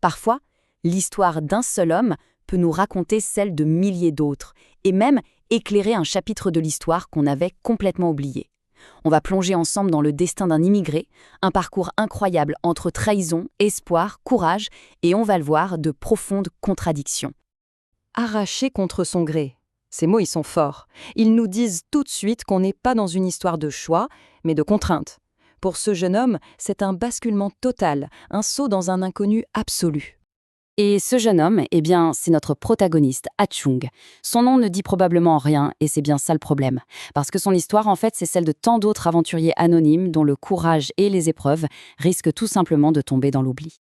Parfois, l'histoire d'un seul homme peut nous raconter celle de milliers d'autres, et même éclairer un chapitre de l'histoire qu'on avait complètement oublié. On va plonger ensemble dans le destin d'un immigré, un parcours incroyable entre trahison, espoir, courage, et on va le voir, de profondes contradictions. Arraché contre son gré. Ces mots, ils sont forts. Ils nous disent tout de suite qu'on n'est pas dans une histoire de choix, mais de contrainte. Pour ce jeune homme, c'est un basculement total, un saut dans un inconnu absolu. Et ce jeune homme, c'est notre protagoniste, Ah Chung. Son nom ne dit probablement rien, et c'est bien ça le problème. Parce que son histoire, en fait, c'est celle de tant d'autres aventuriers anonymes dont le courage et les épreuves risquent tout simplement de tomber dans l'oubli.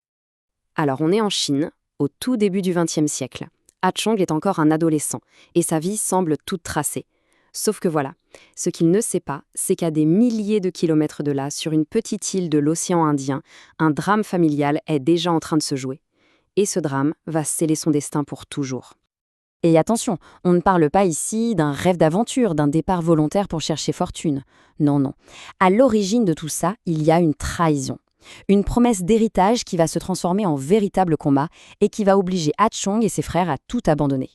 Alors, on est en Chine, au tout début du XXe siècle. Ah Chung est encore un adolescent, et sa vie semble toute tracée. Sauf que voilà, ce qu'il ne sait pas, c'est qu'à des milliers de kilomètres de là, sur une petite île de l'océan Indien, un drame familial est déjà en train de se jouer. Et ce drame va sceller son destin pour toujours. Et attention, on ne parle pas ici d'un rêve d'aventure, d'un départ volontaire pour chercher fortune. Non, non. À l'origine de tout ça, il y a une trahison. Une promesse d'héritage qui va se transformer en véritable combat et qui va obliger Ah Chung et ses frères à tout abandonner.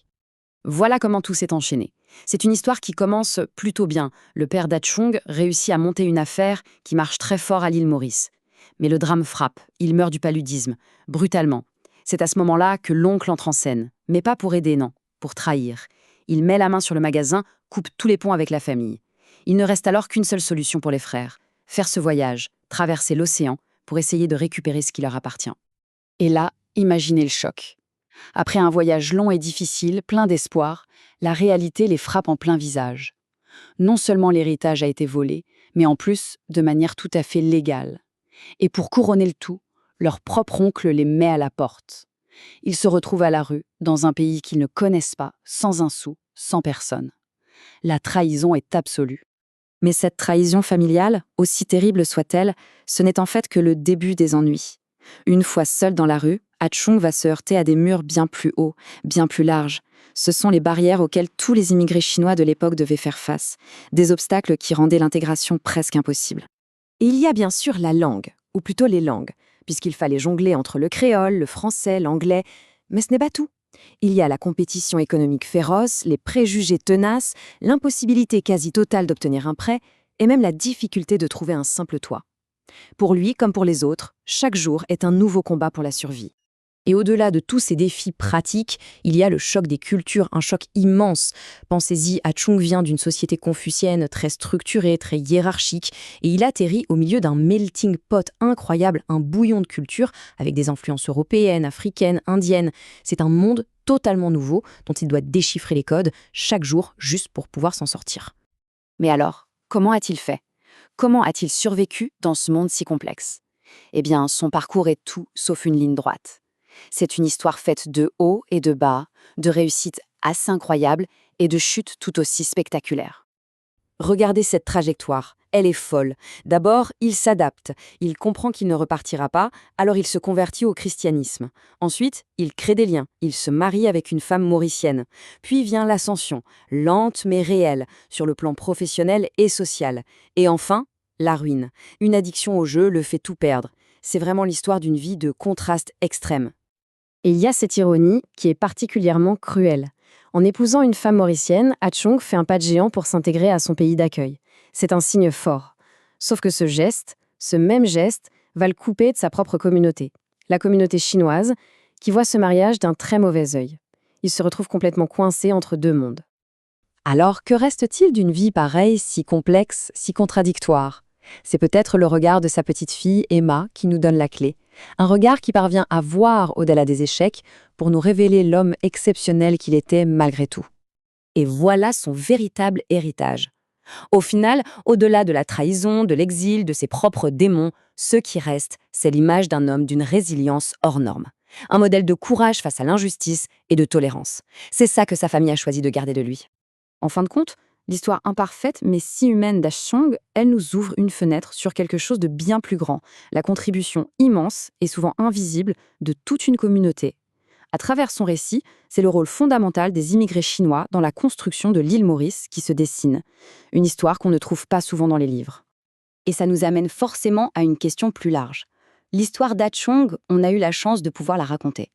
Voilà comment tout s'est enchaîné. C'est une histoire qui commence plutôt bien. Le père d'Ah Chung réussit à monter une affaire qui marche très fort à l'île Maurice. Mais le drame frappe, il meurt du paludisme, brutalement. C'est à ce moment-là que l'oncle entre en scène, mais pas pour aider, non, pour trahir. Il met la main sur le magasin, coupe tous les ponts avec la famille. Il ne reste alors qu'une seule solution pour les frères, faire ce voyage, traverser l'océan, pour essayer de récupérer ce qui leur appartient. Et là, imaginez le choc. Après un voyage long et difficile, plein d'espoir, la réalité les frappe en plein visage. Non seulement l'héritage a été volé, mais en plus de manière tout à fait légale. Et pour couronner le tout, leur propre oncle les met à la porte. Ils se retrouvent à la rue, dans un pays qu'ils ne connaissent pas, sans un sou, sans personne. La trahison est absolue. Mais cette trahison familiale, aussi terrible soit-elle, ce n'est en fait que le début des ennuis. Une fois seul dans la rue, Ah Chung va se heurter à des murs bien plus hauts, bien plus larges. Ce sont les barrières auxquelles tous les immigrés chinois de l'époque devaient faire face, des obstacles qui rendaient l'intégration presque impossible. Et il y a bien sûr la langue, ou plutôt les langues, puisqu'il fallait jongler entre le créole, le français, l'anglais. Mais ce n'est pas tout. Il y a la compétition économique féroce, les préjugés tenaces, l'impossibilité quasi totale d'obtenir un prêt, et même la difficulté de trouver un simple toit. Pour lui, comme pour les autres, chaque jour est un nouveau combat pour la survie. Et au-delà de tous ces défis pratiques, il y a le choc des cultures, un choc immense. Pensez-y, Ah Chung vient d'une société confucienne très structurée, très hiérarchique, et il atterrit au milieu d'un melting pot incroyable, un bouillon de cultures, avec des influences européennes, africaines, indiennes. C'est un monde totalement nouveau, dont il doit déchiffrer les codes chaque jour, juste pour pouvoir s'en sortir. Mais alors, comment a-t-il fait ? Comment a-t-il survécu dans ce monde si complexe ? Son parcours est tout sauf une ligne droite. C'est une histoire faite de hauts et de bas, de réussites assez incroyables et de chutes tout aussi spectaculaires. Regardez cette trajectoire, elle est folle. D'abord, il s'adapte, il comprend qu'il ne repartira pas, alors il se convertit au christianisme. Ensuite, il crée des liens, il se marie avec une femme mauricienne. Puis vient l'ascension, lente mais réelle, sur le plan professionnel et social. Et enfin, la ruine. Une addiction au jeu le fait tout perdre. C'est vraiment l'histoire d'une vie de contraste extrême. Et il y a cette ironie qui est particulièrement cruelle. En épousant une femme mauricienne, Ah Chung fait un pas de géant pour s'intégrer à son pays d'accueil. C'est un signe fort. Sauf que ce même geste, va le couper de sa propre communauté. La communauté chinoise, qui voit ce mariage d'un très mauvais œil. Il se retrouve complètement coincé entre deux mondes. Alors, que reste-t-il d'une vie pareille, si complexe, si contradictoire ? C'est peut-être le regard de sa petite fille, Emma, qui nous donne la clé. Un regard qui parvient à voir au-delà des échecs pour nous révéler l'homme exceptionnel qu'il était malgré tout. Et voilà son véritable héritage. Au final, au-delà de la trahison, de l'exil, de ses propres démons, ce qui reste, c'est l'image d'un homme d'une résilience hors norme. Un modèle de courage face à l'injustice et de tolérance. C'est ça que sa famille a choisi de garder de lui. En fin de compte, l'histoire imparfaite mais si humaine d'Ah Chung, elle nous ouvre une fenêtre sur quelque chose de bien plus grand, la contribution immense et souvent invisible de toute une communauté. À travers son récit, c'est le rôle fondamental des immigrés chinois dans la construction de l'île Maurice qui se dessine. Une histoire qu'on ne trouve pas souvent dans les livres. Et ça nous amène forcément à une question plus large. L'histoire d'Achong, on a eu la chance de pouvoir la raconter.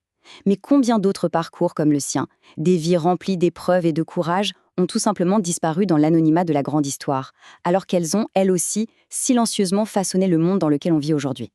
Mais combien d'autres parcours comme le sien, des vies remplies d'épreuves et de courage, ont tout simplement disparu dans l'anonymat de la grande histoire, alors qu'elles ont, elles aussi, silencieusement façonné le monde dans lequel on vit aujourd'hui.